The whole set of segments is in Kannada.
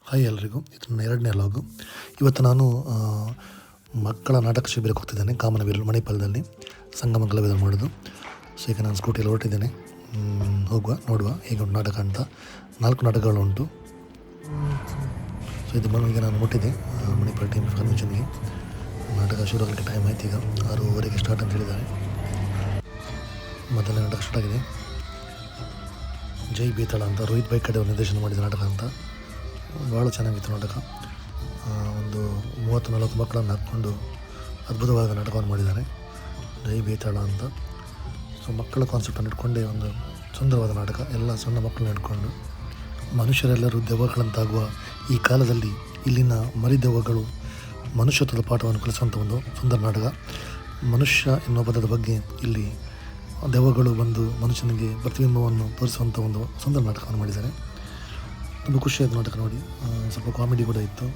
ಹಾಯ್ ಎಲ್ರಿಗೂ, ಇದು ನನ್ನ 2ನೇ ವ್ಲಾಗು. ಇವತ್ತು ನಾನು ಮಕ್ಕಳ ನಾಟಕ ಶಿಬಿರಕ್ಕೆ ಹೋಗ್ತಿದ್ದೇನೆ. ಕಾಮನಬಿಲ್ಲು ಮಣಿಪಾಲದಲ್ಲಿ ಸಂಗಮ ಕಲಾವಿದರು ಮಾಡೋದು. ಸೊ ಈಗ ನಾನು ಸ್ಕೂಟಿಯಲ್ಲಿ ಹೊರಟಿದ್ದೇನೆ. ಹೋಗುವ, ನೋಡುವ ಹೇಗೆ ಉಂಟು ನಾಟಕ ಅಂತ. 4 ನಾಟಕಗಳು ಉಂಟು. ಸೊ ಇದು ಈಗ ನಾನು ಮುಟ್ಟಿದ್ದೆ ಮಣಿಪಾಲ ಟೀಮ್ ಕನ್ವೆನ್ಷನ್ಗೆ. ನಾಟಕ ಶುರು ಆಗಲಿಕ್ಕೆ ಟೈಮ್ ಆಯ್ತು. ಈಗ 6:15ಕ್ಕೆ ಸ್ಟಾರ್ಟ್ ಅಂತ ಹೇಳಿದ್ದಾರೆ. ಮೊದಲನೇ ನಾಟಕ ಸ್ಟಾರ್ಟ್ ಆಗಿದೆ. ಜೈ ಬೇತಾಳ ಅಂತ ರೋಹಿತ್ ಬೈಕಡೆ ಅವರು ನಿರ್ದೇಶನ ಮಾಡಿದ ನಾಟಕ ಅಂತ. ಭಾಳ ಚೆನ್ನಾಗಿತ್ತು ನಾಟಕ. ಒಂದು 30-40 ಮಕ್ಕಳನ್ನು ಹಾಕ್ಕೊಂಡು ಅದ್ಭುತವಾದ ನಾಟಕವನ್ನು ಮಾಡಿದ್ದಾರೆ. ಜೈ ಬೇತಾಳ ಅಂತ. ಸೊ ಮಕ್ಕಳ ಕಾನ್ಸೆಪ್ಟನ್ನು ಇಟ್ಕೊಂಡೇ ಒಂದು ಸುಂದರವಾದ ನಾಟಕ. ಎಲ್ಲ ಸಣ್ಣ ಮಕ್ಕಳನ್ನ ಇಟ್ಕೊಂಡು ಮನುಷ್ಯರೆಲ್ಲರೂ ದೆವ್ವಗಳಂತಾಗುವ ಈ ಕಾಲದಲ್ಲಿ ಇಲ್ಲಿನ ಮರಿದೆವ್ವಗಳು ಮನುಷ್ಯತ್ವದ ಪಾಠವನ್ನು ಕಲಿಸುವಂಥ ಒಂದು ಸುಂದರ ನಾಟಕ. ಮನುಷ್ಯ ಎನ್ನುವ ಪದದ ಬಗ್ಗೆ ಇಲ್ಲಿ ದೆವ್ವಗಳು ಬಂದು ಮನುಷ್ಯನಿಗೆ ಪ್ರತಿಬಿಂಬವನ್ನು ತೋರಿಸುವಂಥ ಒಂದು ಸುಂದರ ನಾಟಕವನ್ನು ಮಾಡಿದ್ದಾರೆ. ತುಂಬ ಖುಷಿಯಾದ ನಾಟಕ ನೋಡಿ. ಸ್ವಲ್ಪ ಕಾಮಿಡಿ ಕೂಡ ಇತ್ತು.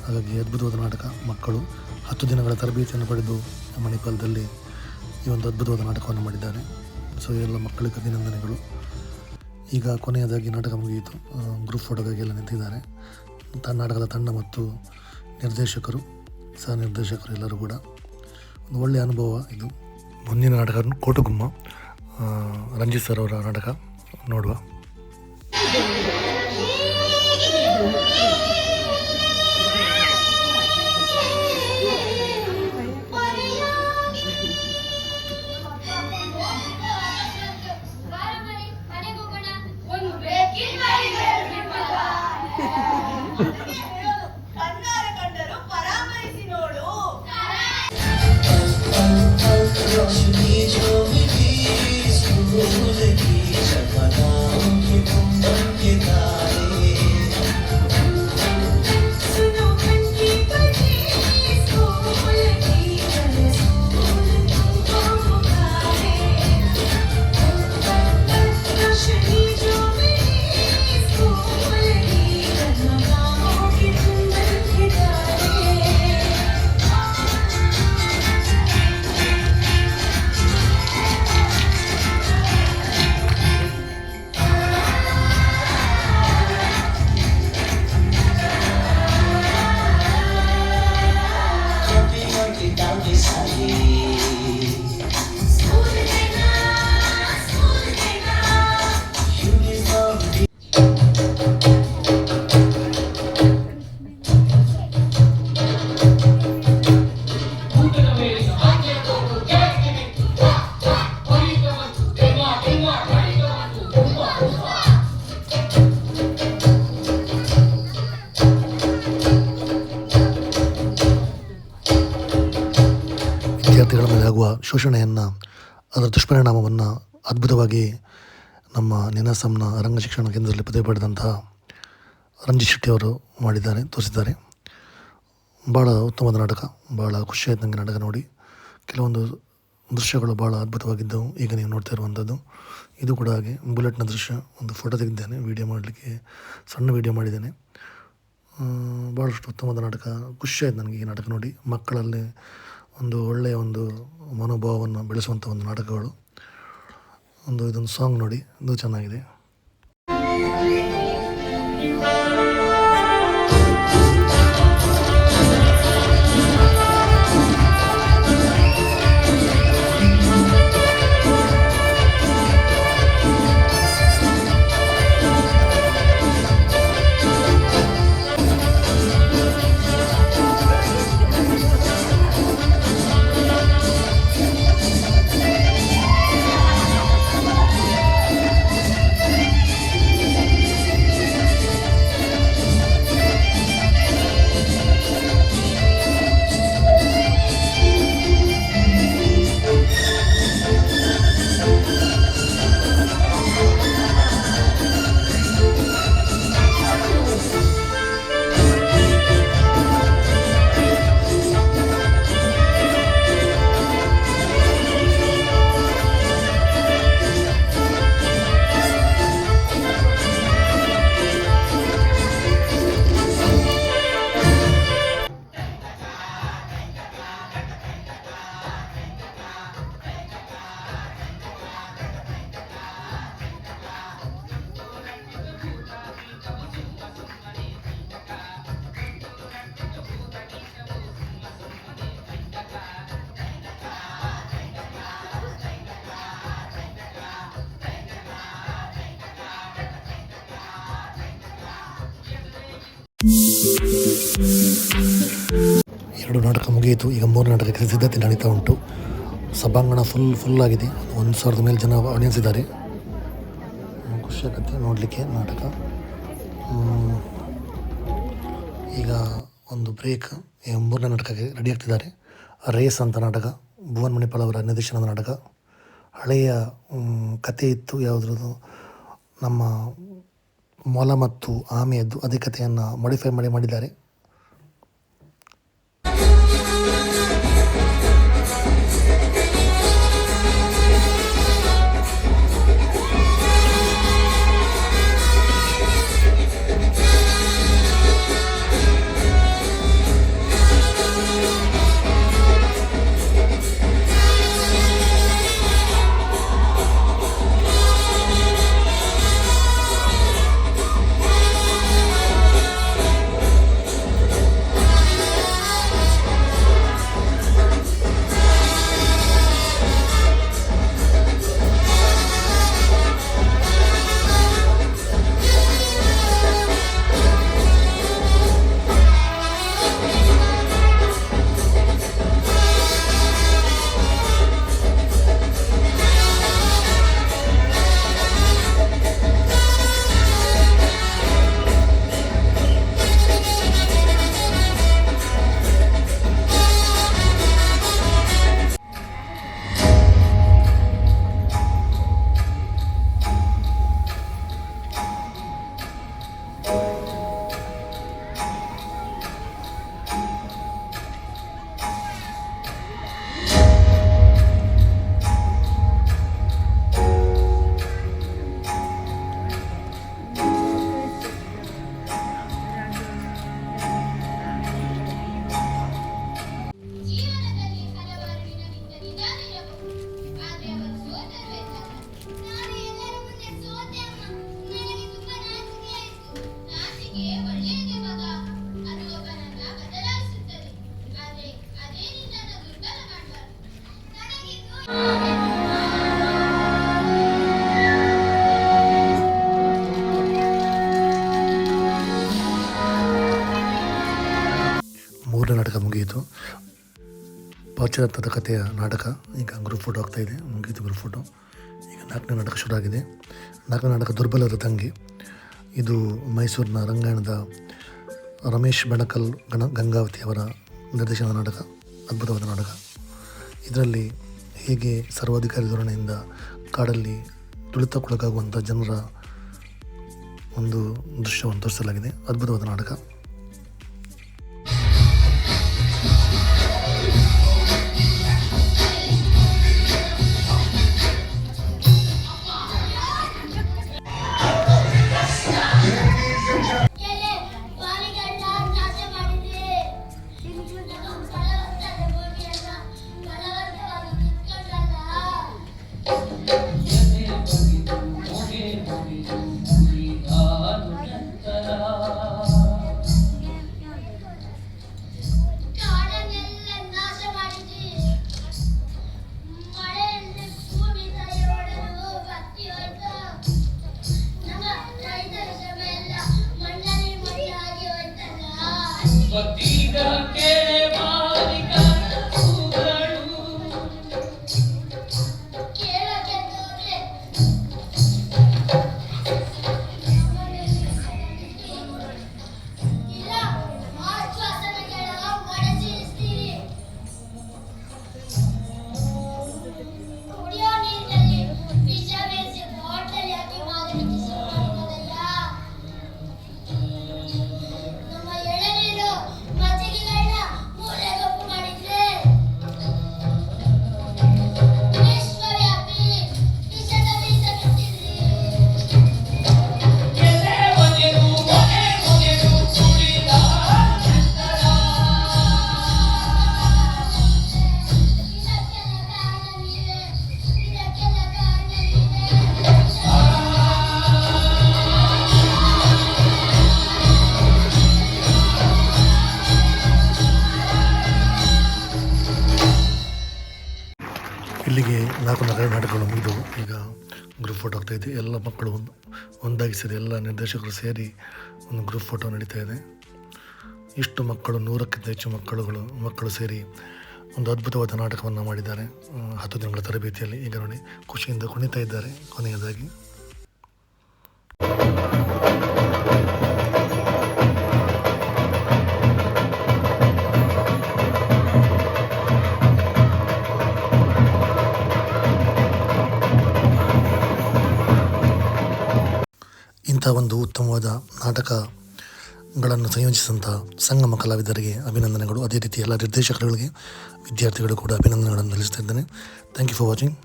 ಹಾಗಾಗಿ ಅದ್ಭುತವಾದ ನಾಟಕ. ಮಕ್ಕಳು 10 ದಿನಗಳ ತರಬೇತಿಯನ್ನು ಪಡೆದು ಮಣಿಪಾಲದಲ್ಲಿ ಈ ಒಂದು ಅದ್ಭುತವಾದ ನಾಟಕವನ್ನು ಮಾಡಿದ್ದಾರೆ. ಸೊ ಎಲ್ಲ ಮಕ್ಕಳಿಗೆ ಅಭಿನಂದನೆಗಳು. ಈಗ ಕೊನೆಯದಾಗಿ ನಾಟಕ ಮುಗಿಯಿತು. ಗ್ರೂಪ್ ಫೋಟೋಗಾಗಿ ಎಲ್ಲ ನಿಂತಿದ್ದಾರೆ. ನಾಟಕದ ತಂಡ ಮತ್ತು ನಿರ್ದೇಶಕರು, ಸಹ ನಿರ್ದೇಶಕರು ಎಲ್ಲರೂ ಕೂಡ. ಒಂದು ಒಳ್ಳೆಯ ಅನುಭವ ಇದು. ಮುಂದಿನ ನಾಟಕ ಕೋಟುಗುಮ್ಮ, ರಂಜಿತ್ ಸರ್ ಅವರ ನಾಟಕ ನೋಡುವ. ವಿದ್ಯಾರ್ಥಿಗಳ ಮೇಲೆ ಆಗುವ ಶೋಷಣೆಯನ್ನು, ಅದರ ದುಷ್ಪರಿಣಾಮವನ್ನು ಅದ್ಭುತವಾಗಿ ನಮ್ಮ ನಿನಾಸಂನ ರಂಗ ಶಿಕ್ಷಣ ಕೇಂದ್ರದಲ್ಲಿ ಪದವಿ ಪಡೆದಂತಹ ರಂಜಿತ್ ಶೆಟ್ಟಿ ಅವರು ತೋರಿಸಿದ್ದಾರೆ. ಭಾಳ ಉತ್ತಮವಾದ ನಾಟಕ. ಭಾಳ ಖುಷಿಯಾಯಿತು ನನಗೆ ನಾಟಕ ನೋಡಿ. ಕೆಲವೊಂದು ದೃಶ್ಯಗಳು ಭಾಳ ಅದ್ಭುತವಾಗಿದ್ದವು. ಈಗ ನೀವು ನೋಡ್ತಾ ಇರುವಂಥದ್ದು ಇದು ಕೂಡ ಹಾಗೆ. ಬುಲೆಟ್ನ ದೃಶ್ಯ, ಒಂದು ಫೋಟೋ ತೆಗೆದಿದ್ದೇನೆ. ವೀಡಿಯೋ ಮಾಡಲಿಕ್ಕೆ ಸಣ್ಣ ವೀಡಿಯೋ ಮಾಡಿದ್ದೇನೆ. ಭಾಳಷ್ಟು ಉತ್ತಮವಾದ ನಾಟಕ. ಖುಷಿಯಾಯಿತು ನನಗೆ ಈ ನಾಟಕ ನೋಡಿ. ಮಕ್ಕಳಲ್ಲಿ ಒಂದು ಒಳ್ಳೆಯ ಒಂದು ಮನೋಭಾವವನ್ನು ಬೆಳೆಸುವಂಥ ಒಂದು ನಾಟಕಗಳು. ಇದೊಂದು ಸಾಂಗ್ ನೋಡಿ, ಇದು ಚೆನ್ನಾಗಿದೆ. ಎರಡು ನಾಟಕ ಮುಗಿಯಿತು. ಈಗ 3 ನಾಟಕಕ್ಕೆ ಸಿದ್ಧತೆ ನಡೀತಾ ಉಂಟು. ಸಭಾಂಗಣ ಫುಲ್ ಆಗಿದೆ. 1,000 ಮೇಲೆ ಜನ ಆಡಿಯನ್ಸ್ ಇದ್ದಾರೆ. ಖುಷಿಯಾಗುತ್ತೆ ನೋಡಲಿಕ್ಕೆ ನಾಟಕ. ಈಗ ಒಂದು ಬ್ರೇಕ್. ಈಗ 3ನೇ ನಾಟಕಕ್ಕೆ ರೆಡಿ ಆಗ್ತಿದ್ದಾರೆ. ರೇಸ್ ಅಂತ ನಾಟಕ, ಭುವನ್ ಮಣಿಪಾಲ್ ಅವರ ನಿರ್ದೇಶನದ ನಾಟಕ. ಹಳೆಯ ಕತೆ ಇತ್ತು ಯಾವುದ್ರದ್ದು, ನಮ್ಮ ಮೊಲ ಮತ್ತು ಆಮೆಯದ್ದು. ಅದೇ ಕಥೆಯನ್ನು ಮಾಡಿಫೈ ಮಾಡಿದ್ದಾರೆ. ನಾಟಕ ಮುಗಿಯಿತು. ಪಾಶ್ಚಾತ್ಯದ ಕಥೆಯ ನಾಟಕ ಈಗ ಗ್ರೂಪ್ ಫೋಟೋ ಆಗ್ತಾಯಿದೆ. ಮುಗಿಯಿತು ಗ್ರೂಪ್ ಫೋಟೋ. ಈಗ 4ನೇ ನಾಟಕ ಶುರು ಆಗಿದೆ. 4ನೇ ನಾಟಕ ದುರ್ಬಲರ ತಂಗಿ. ಇದು ಮೈಸೂರಿನ ರಂಗಾಯಣದ ರಮೇಶ್ ಬೆಣಕಲ್ ಗಂಗಾವತಿ ಅವರ ನಿರ್ದೇಶನದ ನಾಟಕ. ಅದ್ಭುತವಾದ ನಾಟಕ. ಇದರಲ್ಲಿ ಹೇಗೆ ಸರ್ವಾಧಿಕಾರಿ ಧೋರಣೆಯಿಂದ ಕಾಡಲ್ಲಿ ತುಳಿತಕ್ಕೊಳಗಾಗುವಂಥ ಜನರ ಒಂದು ದೃಶ್ಯವನ್ನು ತೋರಿಸಲಾಗಿದೆ. ಅದ್ಭುತವಾದ ನಾಟಕ. ಇಲ್ಲಿಗೆ 4 ನಾಟಕಗಳು ಮುಗಿದವು. ಈಗ ಗ್ರೂಪ್ ಫೋಟೋ ಆಗ್ತಾಯಿದೆ. ಎಲ್ಲ ಮಕ್ಕಳು ಒಂದಾಗಿ ಸೇರಿ, ಎಲ್ಲ ನಿರ್ದೇಶಕರು ಸೇರಿ ಒಂದು ಗ್ರೂಪ್ ಫೋಟೋ ನಡೀತಾ ಇದೆ. ಇಷ್ಟು ಮಕ್ಕಳು 100ಕ್ಕಿಂತ ಹೆಚ್ಚು ಮಕ್ಕಳು ಸೇರಿ ಒಂದು ಅದ್ಭುತವಾದ ನಾಟಕವನ್ನು ಮಾಡಿದ್ದಾರೆ. 10 ದಿನಗಳ ತರಬೇತಿಯಲ್ಲಿ. ಈಗ ನೋಡಿ ಖುಷಿಯಿಂದ ಕುಣಿತಾ ಇದ್ದಾರೆ ಕೊನೆಯದಾಗಿ. ಇಂಥ ಒಂದು ಉತ್ತಮವಾದ ನಾಟಕಗಳನ್ನು ಸಂಯೋಜಿಸಿದಂಥ ಸಂಗಮ ಕಲಾವಿದರಿಗೆ ಅಭಿನಂದನೆಗಳು. ಅದೇ ರೀತಿ ಎಲ್ಲ ನಿರ್ದೇಶಕರುಗಳಿಗೆ, ವಿದ್ಯಾರ್ಥಿಗಳು ಕೂಡ ಅಭಿನಂದನೆಗಳನ್ನು ಸಲ್ಲಿಸ್ತಾ ಇದ್ದೇನೆ. Thank you for watching.